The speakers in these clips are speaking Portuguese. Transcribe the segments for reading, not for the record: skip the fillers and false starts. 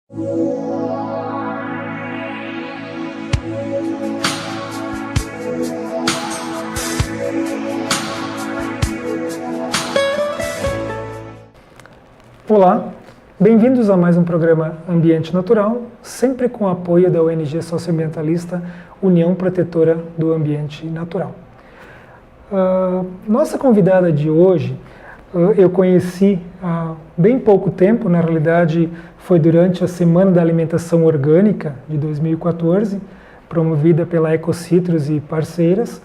Olá, bem-vindos a mais um programa Ambiente Natural, sempre com o apoio da ONG socioambientalista União Protetora do Ambiente Natural. Nossa convidada de hoje, eu conheci há bem pouco tempo, na realidade foi durante a Semana da Alimentação Orgânica de 2014, promovida pela Ecocitrus e parceiras.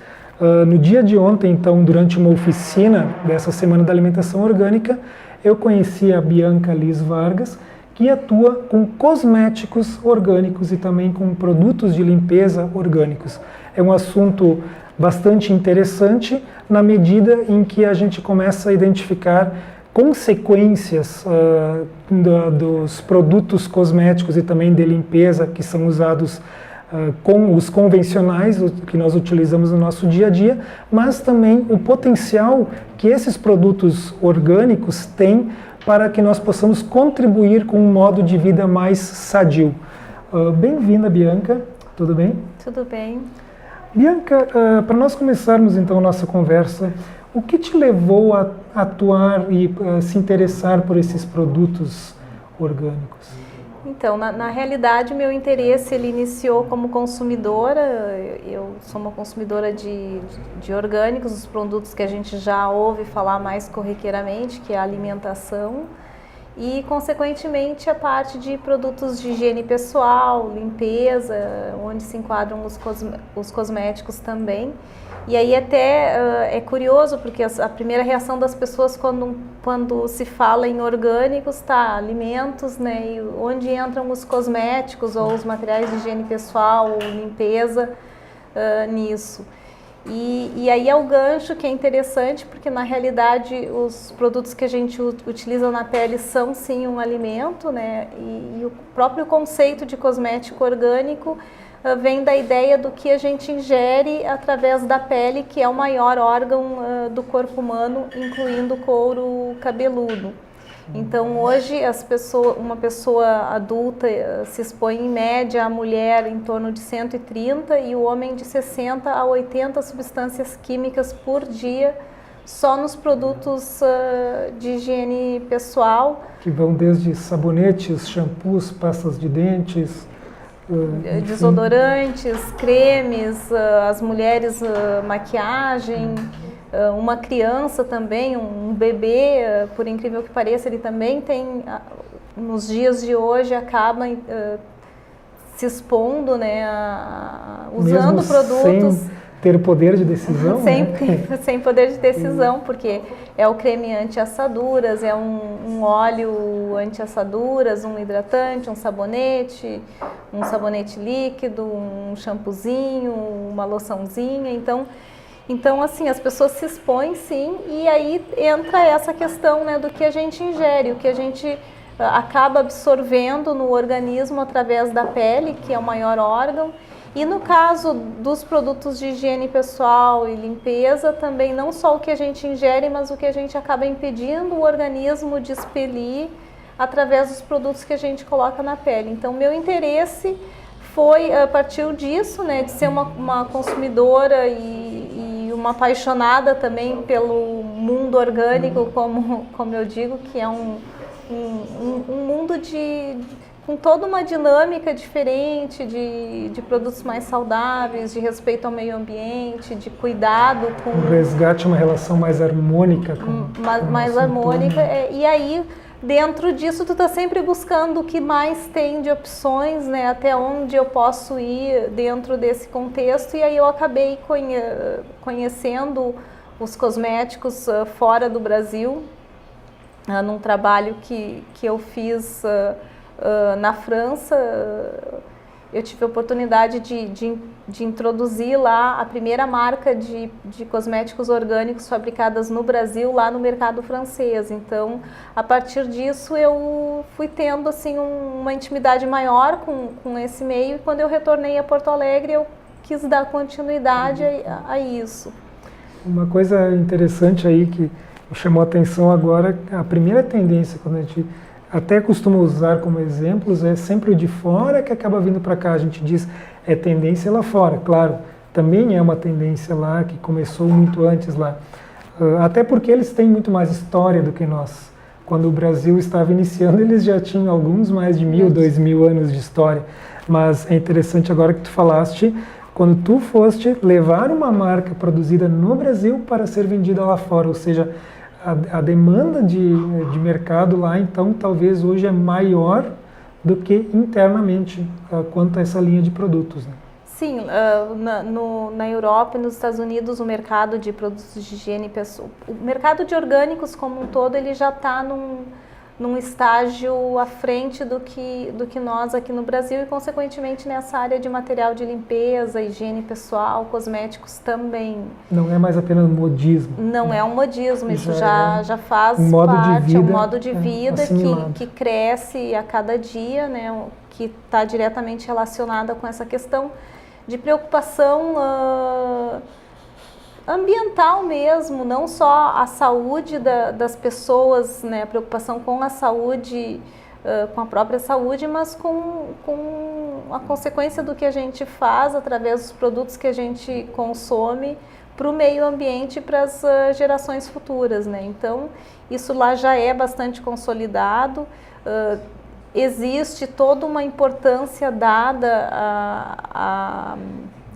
No dia de ontem, então, durante uma oficina dessa Semana da Alimentação Orgânica, eu conheci a Bianca Liz Vargas, que atua com cosméticos orgânicos e também com produtos de limpeza orgânicos. É um assunto bastante interessante na medida em que a gente começa a identificar consequências dos produtos cosméticos e também de limpeza que são usados com os convencionais, que nós utilizamos no nosso dia a dia, mas também o potencial que esses produtos orgânicos têm para que nós possamos contribuir com um modo de vida mais sadio. Bem-vinda, Bianca, tudo bem? Tudo bem. Bianca, para nós começarmos então a nossa conversa, o que te levou a atuar e se interessar por esses produtos orgânicos? Então, na realidade, meu interesse ele iniciou como consumidora. Eu sou uma consumidora de orgânicos, os produtos que a gente já ouve falar mais corriqueiramente, que é a alimentação, e, consequentemente, a parte de produtos de higiene pessoal, limpeza, onde se enquadram os cosméticos também. E aí até é curioso, porque a primeira reação das pessoas quando se fala em orgânicos, alimentos, né, e onde entram os cosméticos ou os materiais de higiene pessoal ou limpeza nisso. E aí é o gancho que é interessante, porque na realidade os produtos que a gente utiliza na pele são sim um alimento, né, e o próprio conceito de cosmético orgânico vem da ideia do que a gente ingere através da pele, que é o maior órgão do corpo humano, incluindo o couro cabeludo. Então hoje uma pessoa adulta se expõe em média, a mulher em torno de 130 e o homem de 60 a 80 substâncias químicas por dia, só nos produtos de higiene pessoal. Que vão desde sabonetes, shampoos, pastas de dentes, desodorantes, cremes, as mulheres maquiagem, uma criança também, um bebê, por incrível que pareça, ele também tem, nos dias de hoje, acaba se expondo, né, usando mesmo produtos... Sem ter poder de decisão? Sem poder de decisão, porque é o creme anti-assaduras, é um óleo anti-assaduras, um hidratante, um sabonete líquido, um shampoozinho, uma loçãozinha. Então, assim, as pessoas se expõem sim, e aí entra essa questão, né, do que a gente ingere, o que a gente acaba absorvendo no organismo através da pele, que é o maior órgão. E no caso dos produtos de higiene pessoal e limpeza, também não só o que a gente ingere, mas o que a gente acaba impedindo o organismo de expelir através dos produtos que a gente coloca na pele. Então, meu interesse partiu disso, né, de ser uma consumidora e uma apaixonada também pelo mundo orgânico, como eu digo, que é um mundo com toda uma dinâmica diferente de produtos mais saudáveis, de respeito ao meio ambiente, de cuidado com... Um resgate, uma relação mais harmônica. Mais harmônica. E aí, dentro disso, tu está sempre buscando o que mais tem de opções, né, até onde eu posso ir dentro desse contexto. E aí eu acabei conhecendo os cosméticos fora do Brasil, num trabalho que eu fiz... na França. Eu tive a oportunidade de introduzir lá a primeira marca de cosméticos orgânicos fabricadas no Brasil, lá no mercado francês. Então, a partir disso, eu fui tendo assim, uma intimidade maior com esse meio, e quando eu retornei a Porto Alegre, eu quis dar continuidade a isso. Uma coisa interessante aí que me chamou a atenção agora, a primeira tendência quando a gente até costumo usar como exemplos, é sempre o de fora que acaba vindo para cá. A gente diz, é tendência lá fora. Claro, também é uma tendência lá que começou muito antes lá. Até porque eles têm muito mais história do que nós. Quando o Brasil estava iniciando, eles já tinham alguns mais de 1.000, 2.000 anos de história. Mas é interessante agora que tu falaste, quando tu foste levar uma marca produzida no Brasil para ser vendida lá fora, ou seja, a demanda de mercado lá, então, talvez hoje é maior do que internamente quanto a essa linha de produtos, né? Sim, na Europa e nos Estados Unidos o mercado de produtos de higiene pessoal, o mercado de orgânicos como um todo, ele já está num estágio à frente do que nós aqui no Brasil e consequentemente nessa área de material de limpeza, higiene pessoal, cosméticos também. Não é mais apenas modismo. Não é um modismo, isso já faz parte, é um modo de vida que cresce a cada dia, né, que está diretamente relacionada com essa questão de preocupação ambiental mesmo, não só a saúde das pessoas, né, a preocupação com a saúde, com a própria saúde, mas com a consequência do que a gente faz através dos produtos que a gente consome para o meio ambiente e para as gerações futuras, né? Então, isso lá já é bastante consolidado. Existe toda uma importância dada a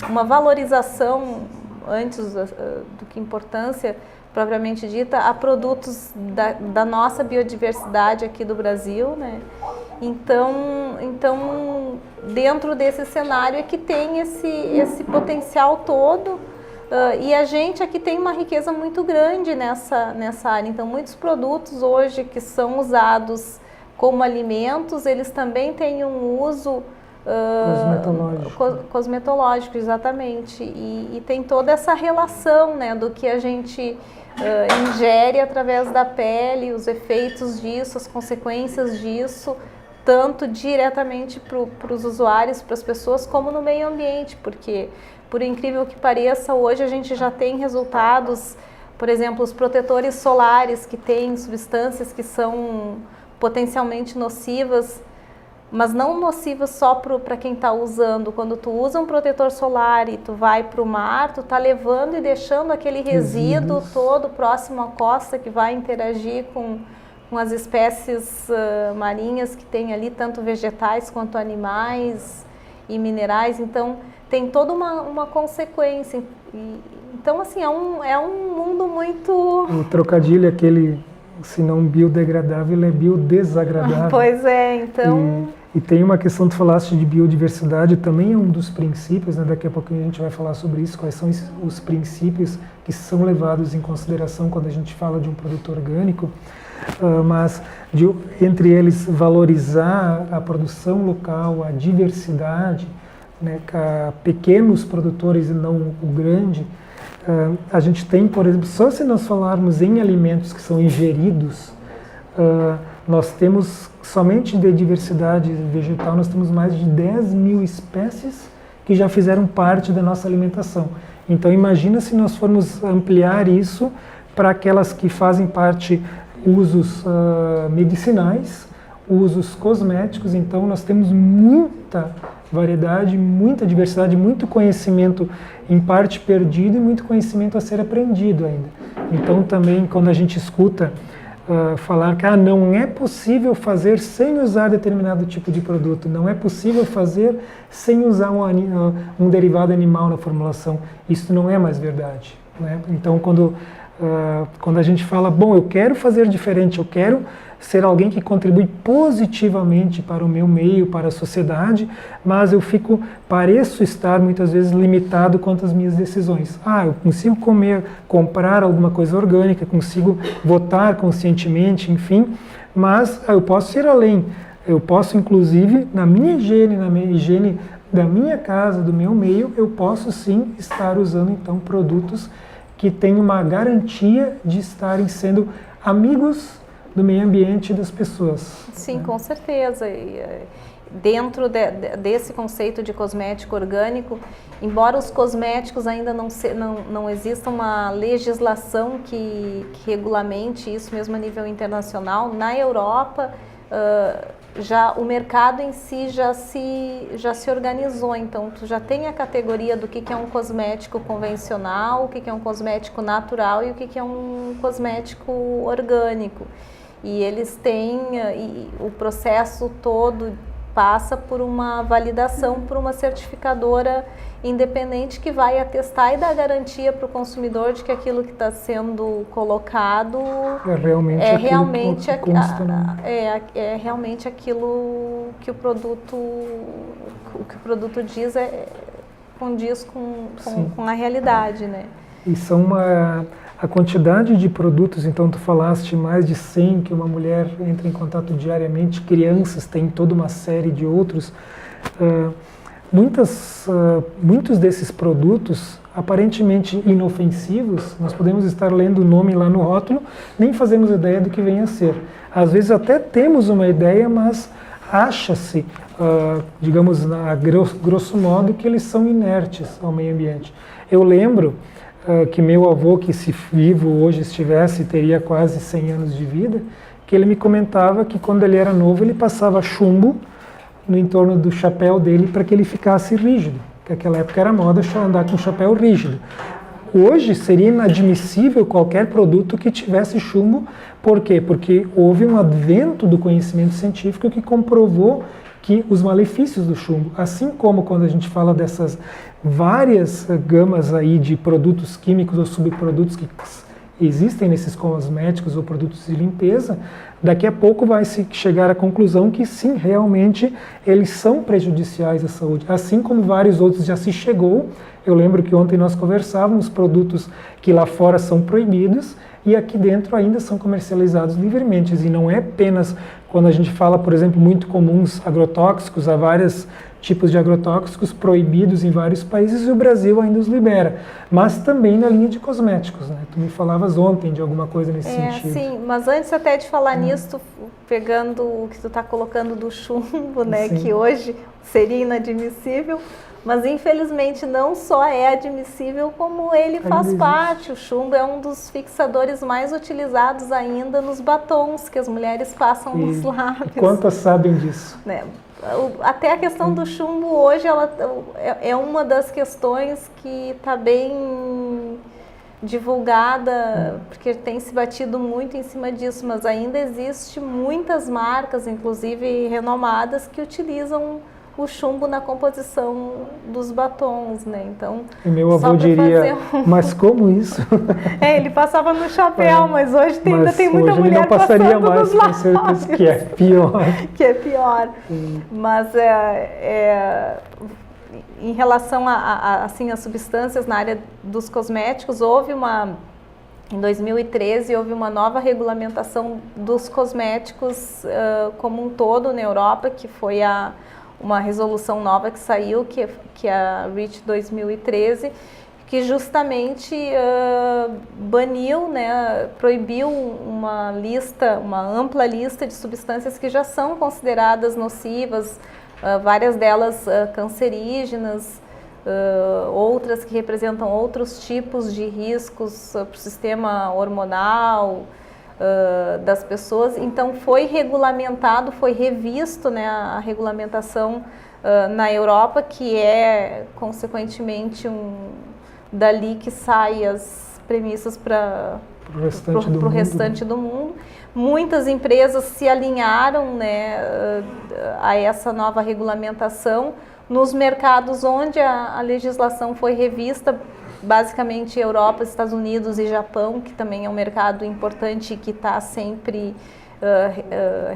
uma valorização, antes do que importância propriamente dita, a produtos da nossa biodiversidade aqui do Brasil, né? Então, dentro desse cenário é que tem esse potencial todo, e a gente aqui tem uma riqueza muito grande nessa área. Então, muitos produtos hoje que são usados como alimentos, eles também têm um uso cosmetológico, exatamente, e tem toda essa relação, né, do que a gente ingere através da pele, os efeitos disso, as consequências disso, tanto diretamente para os usuários, para as pessoas, como no meio ambiente, porque, por incrível que pareça, hoje a gente já tem resultados, por exemplo, os protetores solares que têm substâncias que são potencialmente nocivas, mas não nocivas só para quem está usando. Quando tu usa um protetor solar e tu vai para o mar, tu está levando e deixando aquele resíduo todo próximo à costa que vai interagir com as espécies marinhas que tem ali, tanto vegetais quanto animais e minerais. Então, tem toda uma consequência. Então, assim, é um mundo muito... O trocadilho, aquele... se não biodegradável, ele é biodesagradável. Pois é, então... E tem uma questão, tu falaste de biodiversidade, também é um dos princípios, né? Daqui a pouquinho a gente vai falar sobre isso, quais são os princípios que são levados em consideração quando a gente fala de um produto orgânico, mas entre eles valorizar a produção local, a diversidade, né? Pequenos produtores e não o grande. A gente tem, por exemplo, só se nós falarmos em alimentos que são ingeridos, nós temos, somente de diversidade vegetal, nós temos mais de 10.000 espécies que já fizeram parte da nossa alimentação. Então imagina se nós formos ampliar isso para aquelas que fazem parte, usos medicinais, usos cosméticos. Então nós temos muita variedade, muita diversidade, muito conhecimento em parte perdido e muito conhecimento a ser aprendido ainda. Então também quando a gente escuta falar que não é possível fazer sem usar determinado tipo de produto, não é possível fazer sem usar um derivado animal na formulação, isso não é mais verdade, né? Então quando a gente fala, bom, eu quero fazer diferente, eu quero ser alguém que contribui positivamente para o meu meio, para a sociedade, mas pareço estar muitas vezes limitado quanto às minhas decisões. Eu consigo comprar alguma coisa orgânica, consigo votar conscientemente, enfim, mas eu posso ir além. Eu posso, inclusive, na minha higiene da minha casa, do meu meio, eu posso sim estar usando então produtos que têm uma garantia de estarem sendo amigos do meio ambiente e das pessoas. Sim, com certeza. E, dentro desse conceito de cosmético orgânico, embora os cosméticos ainda não exista uma legislação que regulamente isso mesmo a nível internacional, na Europa já o mercado em si já se organizou, então tu já tem a categoria do que é um cosmético convencional, o que é um cosmético natural e o que é um cosmético orgânico. E eles têm, e o processo todo passa por uma validação por uma certificadora independente que vai atestar e dar garantia para o consumidor de que aquilo que está sendo colocado é realmente aquilo que o produto diz, condiz com a realidade, né? E são a quantidade de produtos, então tu falaste mais de 100 que uma mulher entra em contato diariamente, crianças, tem toda uma série de outros. Muitos desses produtos aparentemente inofensivos, nós podemos estar lendo o nome lá no rótulo, nem fazemos ideia do que vem a ser. Às vezes até temos uma ideia, mas acha-se, digamos, a grosso modo, que eles são inertes ao meio ambiente. Eu lembro que meu avô, que se vivo hoje estivesse, teria quase 100 anos de vida, que ele me comentava que quando ele era novo ele passava chumbo no entorno do chapéu dele para que ele ficasse rígido, que naquela época era moda andar com chapéu rígido. Hoje seria inadmissível qualquer produto que tivesse chumbo. Por quê? Porque houve um advento do conhecimento científico que comprovou que os malefícios do chumbo, assim como quando a gente fala dessas várias gamas aí de produtos químicos ou subprodutos que existem nesses cosméticos ou produtos de limpeza, daqui a pouco vai se chegar à conclusão que sim, realmente eles são prejudiciais à saúde, assim como vários outros já se chegou. Eu lembro que ontem nós conversávamos produtos que lá fora são proibidos e aqui dentro ainda são comercializados livremente, e não é apenas quando a gente fala, por exemplo, muito comuns agrotóxicos, há vários tipos de agrotóxicos proibidos em vários países e o Brasil ainda os libera, mas também na linha de cosméticos, né? Tu me falavas ontem de alguma coisa nesse sentido. Sim, mas antes até de falar nisso, pegando o que tu está colocando do chumbo, né, que hoje seria inadmissível, mas infelizmente não só é admissível, como ele faz parte. O chumbo é um dos fixadores mais utilizados ainda nos batons que as mulheres passam nos lábios. Quantas sabem disso? Né? Até a questão do chumbo hoje é uma das questões que está bem divulgada, porque tem se batido muito em cima disso, mas ainda existe muitas marcas, inclusive renomadas, que utilizam o chumbo na composição dos batons, né? Então, e meu avô diria, mas como isso? Ele passava no chapéu, mas hoje ainda tem muita hoje mulher ele não passaria passando mais, nos lábios, com certeza, que é pior. Que é pior. Mas em relação assim, as substâncias na área dos cosméticos, em 2013 houve uma nova regulamentação dos cosméticos como um todo na Europa, que foi uma resolução nova que saiu, que é a REACH 2013, que justamente baniu, né, proibiu uma ampla lista de substâncias que já são consideradas nocivas, várias delas cancerígenas, outras que representam outros tipos de riscos para o sistema hormonal das pessoas. Então foi regulamentado, foi revisto, né, a regulamentação na Europa, que é consequentemente dali que saem as premissas para o restante do mundo. Muitas empresas se alinharam, né, a essa nova regulamentação nos mercados onde a legislação foi revista, basicamente Europa, Estados Unidos e Japão, que também é um mercado importante e que está sempre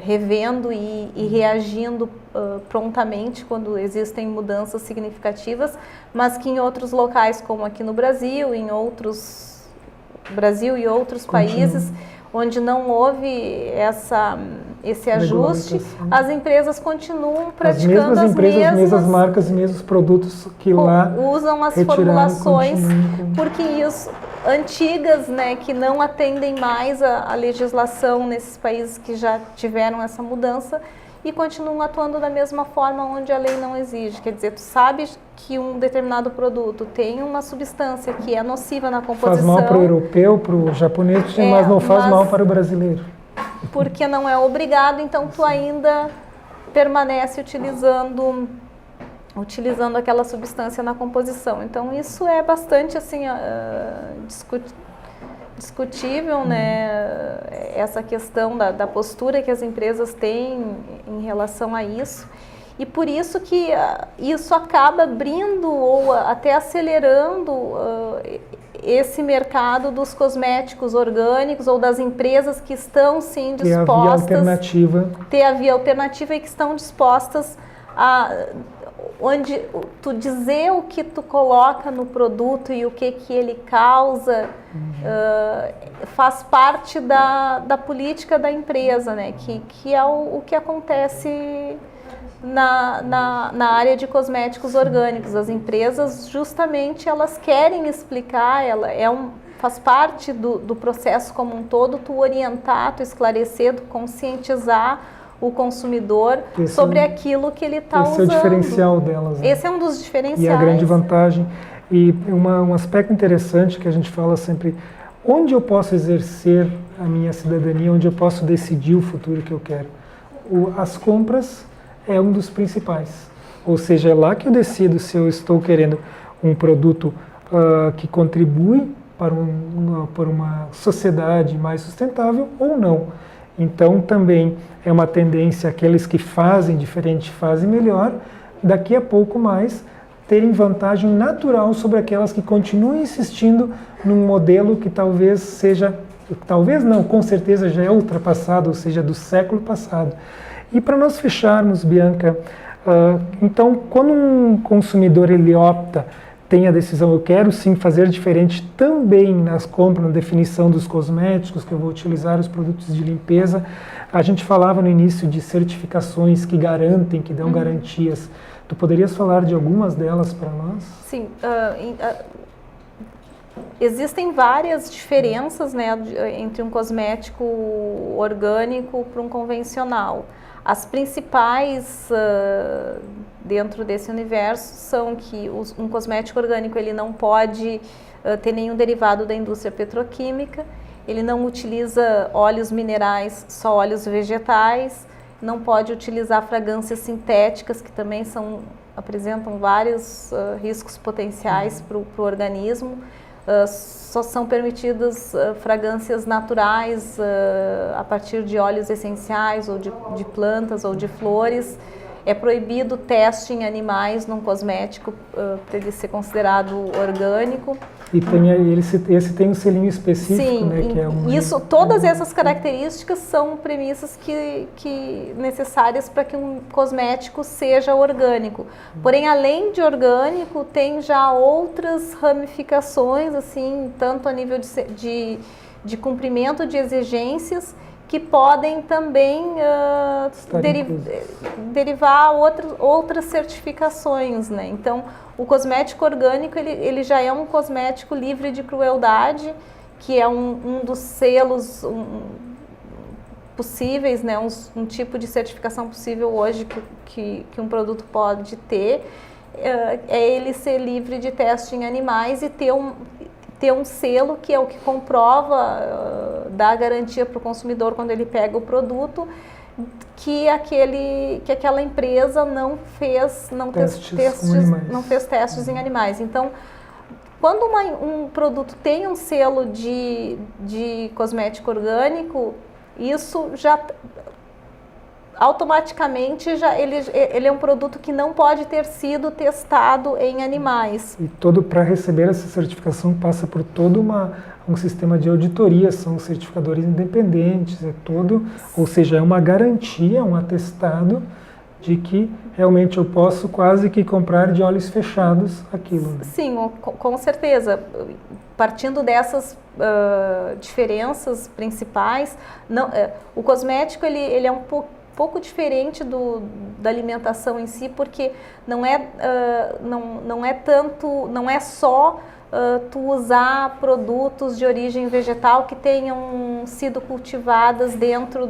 revendo e reagindo prontamente quando existem mudanças significativas, mas que em outros locais, como aqui no Brasil, Brasil e outros países, onde não houve esse ajuste, as empresas continuam praticando as mesmas marcas e mesmos produtos que lá usam as formulações, porque antigas, né, que não atendem mais a legislação nesses países que já tiveram essa mudança e continuam atuando da mesma forma onde a lei não exige. Quer dizer, tu sabes que um determinado produto tem uma substância que é nociva na composição. Faz mal para o europeu, para o japonês, mas não faz mal para o brasileiro. porque não é obrigado, então tu ainda permanece utilizando aquela substância na composição. Então isso é bastante assim discutível, né? Essa questão da postura que as empresas têm em relação a isso. E por isso que isso acaba abrindo ou até acelerando esse mercado dos cosméticos orgânicos ou das empresas que estão sim dispostas ter a via alternativa e que estão dispostas a onde tu dizer o que tu coloca no produto e o que ele causa faz parte da política da empresa, né? Que é o que acontece na área de cosméticos orgânicos. As empresas justamente elas querem explicar, faz parte do processo como um todo, tu orientar, tu esclarecer, tu conscientizar o consumidor sobre aquilo que ele está usando. Esse é o diferencial delas. Né? Esse é um dos diferenciais. E a grande vantagem. E um aspecto interessante que a gente fala sempre, onde eu posso exercer a minha cidadania, onde eu posso decidir o futuro que eu quero. As compras é um dos principais. Ou seja, é lá que eu decido se eu estou querendo um produto que contribui para uma sociedade mais sustentável ou não. Então, também é uma tendência aqueles que fazem diferente, fazem melhor, daqui a pouco mais terem vantagem natural sobre aquelas que continuam insistindo num modelo que talvez seja, talvez não, com certeza já é ultrapassado, ou seja, do século passado. E para nós fecharmos, Bianca, então, quando um consumidor ele opta, tem a decisão, eu quero sim fazer diferente também nas compras, na definição dos cosméticos que eu vou utilizar, os produtos de limpeza. A gente falava no início de certificações que garantem, que dão garantias. Tu poderias falar de algumas delas para nós? Sim, existem várias diferenças, né, entre um cosmético orgânico para um convencional. As principais dentro desse universo são que um cosmético orgânico ele não pode ter nenhum derivado da indústria petroquímica, ele não utiliza óleos minerais, só óleos vegetais, não pode utilizar fragrâncias sintéticas que também apresentam vários riscos potenciais para o organismo. Só são permitidas fragrâncias naturais a partir de óleos essenciais ou de plantas ou de flores. É proibido o teste em animais num cosmético para ele ser considerado orgânico. E esse tem um selinho específico, sim, né? Que é todas essas características são premissas necessárias para que um cosmético seja orgânico. Porém, além de orgânico, tem já outras ramificações, assim, tanto a nível de cumprimento de exigências, que podem também derivar outras certificações, né? Então, o cosmético orgânico ele já é um cosmético livre de crueldade, que é um dos selos possíveis, né? Um tipo de certificação possível hoje que um produto pode ter, é ele ser livre de teste em animais e ter um selo que é o que comprova, dá garantia para o consumidor quando ele pega o produto, que aquela empresa não fez testes em animais. Então, quando um produto tem um selo de cosmético orgânico, isso já automaticamente ele é um produto que não pode ter sido testado em animais. E para receber essa certificação passa por todo um sistema de auditoria, são certificadores independentes, ou seja, é uma garantia, um atestado de que realmente eu posso quase que comprar de olhos fechados aquilo. Né? Sim, com certeza. Partindo dessas diferenças principais, o cosmético ele é um pouco diferente da alimentação em si, porque não é só tu usar produtos de origem vegetal que tenham sido cultivadas dentro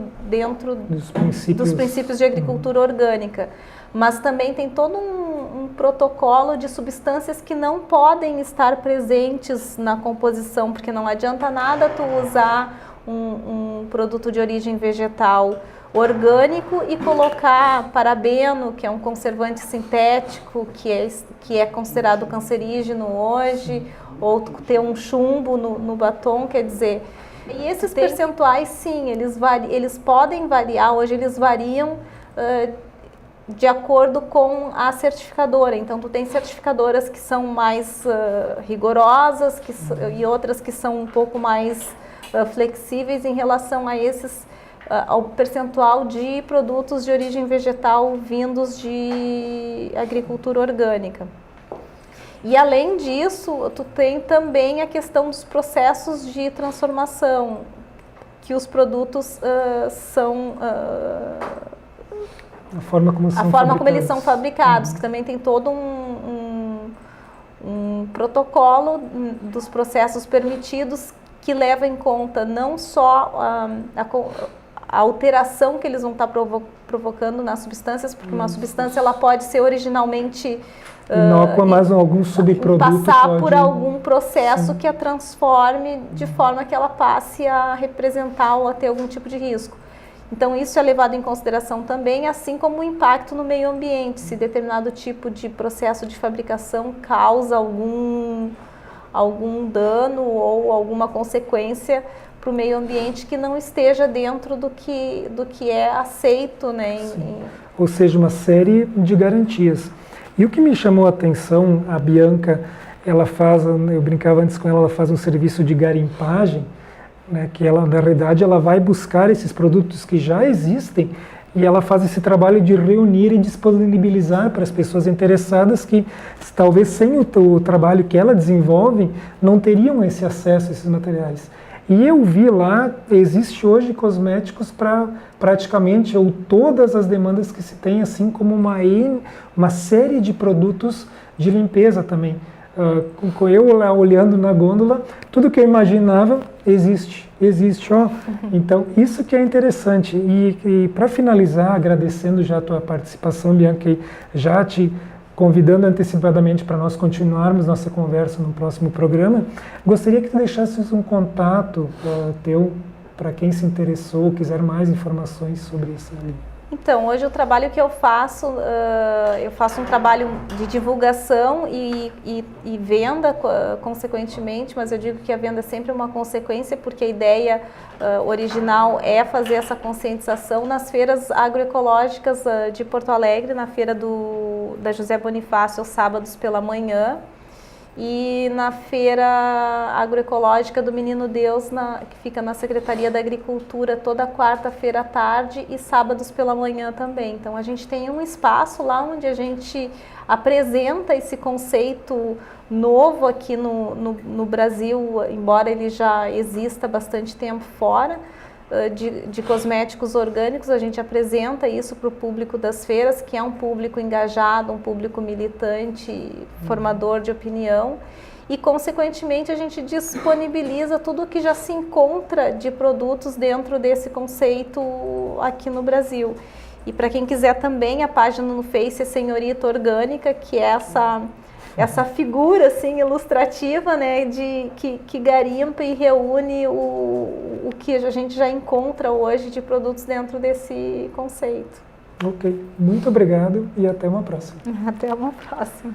dos princípios de agricultura orgânica, mas também tem todo um protocolo de substâncias que não podem estar presentes na composição, porque não adianta nada tu usar um produto de origem vegetal orgânico e colocar parabeno, que é um conservante sintético, que é considerado cancerígeno hoje, ou ter um chumbo no batom, quer dizer... E esses percentuais, sim, eles podem variar, hoje eles variam de acordo com a certificadora. Então, tu tem certificadoras que são mais rigorosas e outras que são um pouco mais flexíveis em relação a ao percentual de produtos de origem vegetal vindos de agricultura orgânica. E além disso, tu tem também a questão dos processos de transformação, que os produtos são... a forma como eles são fabricados, que também tem todo um protocolo dos processos permitidos que leva em conta não só a alteração que eles vão estar provocando nas substâncias, porque uma substância ela pode ser originalmente inócua, mas algum subproduto passar por algum processo que a transforme de forma que ela passe a representar ou a ter algum tipo de risco. Então isso é levado em consideração também, assim como o impacto no meio ambiente, se determinado tipo de processo de fabricação causa algum dano ou alguma consequência para o meio ambiente que não esteja dentro do que é aceito, né? Ou seja, uma série de garantias. E o que me chamou a atenção, a Bianca, ela faz, eu brincava antes com ela faz um serviço de garimpagem, né, que ela, na realidade, ela vai buscar esses produtos que já existem e ela faz esse trabalho de reunir e disponibilizar para as pessoas interessadas que talvez sem o trabalho que ela desenvolve não teriam esse acesso a esses materiais. E eu vi lá, existe hoje cosméticos para praticamente ou todas as demandas que se tem, assim como uma série de produtos de limpeza também. Eu lá olhando na gôndola, tudo que eu imaginava existe, ó. Então, isso que é interessante. E para finalizar, agradecendo já a tua participação, Bianca, e já te convidando antecipadamente para nós continuarmos nossa conversa no próximo programa, gostaria que tu deixasses um contato teu para quem se interessou, quiser mais informações sobre isso ali. Então, hoje o trabalho que eu faço um trabalho de divulgação e venda, consequentemente, mas eu digo que a venda é sempre uma consequência, porque a ideia original é fazer essa conscientização nas feiras agroecológicas de Porto Alegre, na feira da José Bonifácio, aos sábados pela manhã, e na feira agroecológica do Menino Deus, que fica na Secretaria da Agricultura, toda quarta-feira à tarde e sábados pela manhã também. Então a gente tem um espaço lá onde a gente apresenta esse conceito novo aqui no Brasil, embora ele já exista há bastante tempo fora, de cosméticos orgânicos. A gente apresenta isso para o público das feiras, que é um público engajado, um público militante, formador de opinião, e consequentemente a gente disponibiliza tudo o que já se encontra de produtos dentro desse conceito aqui no Brasil. E para quem quiser também, a página no Face é Senhorita Orgânica, que é essa figura assim ilustrativa, né, que garimpa e reúne o que a gente já encontra hoje de produtos dentro desse conceito. Ok, muito obrigado e até uma próxima. Até uma próxima.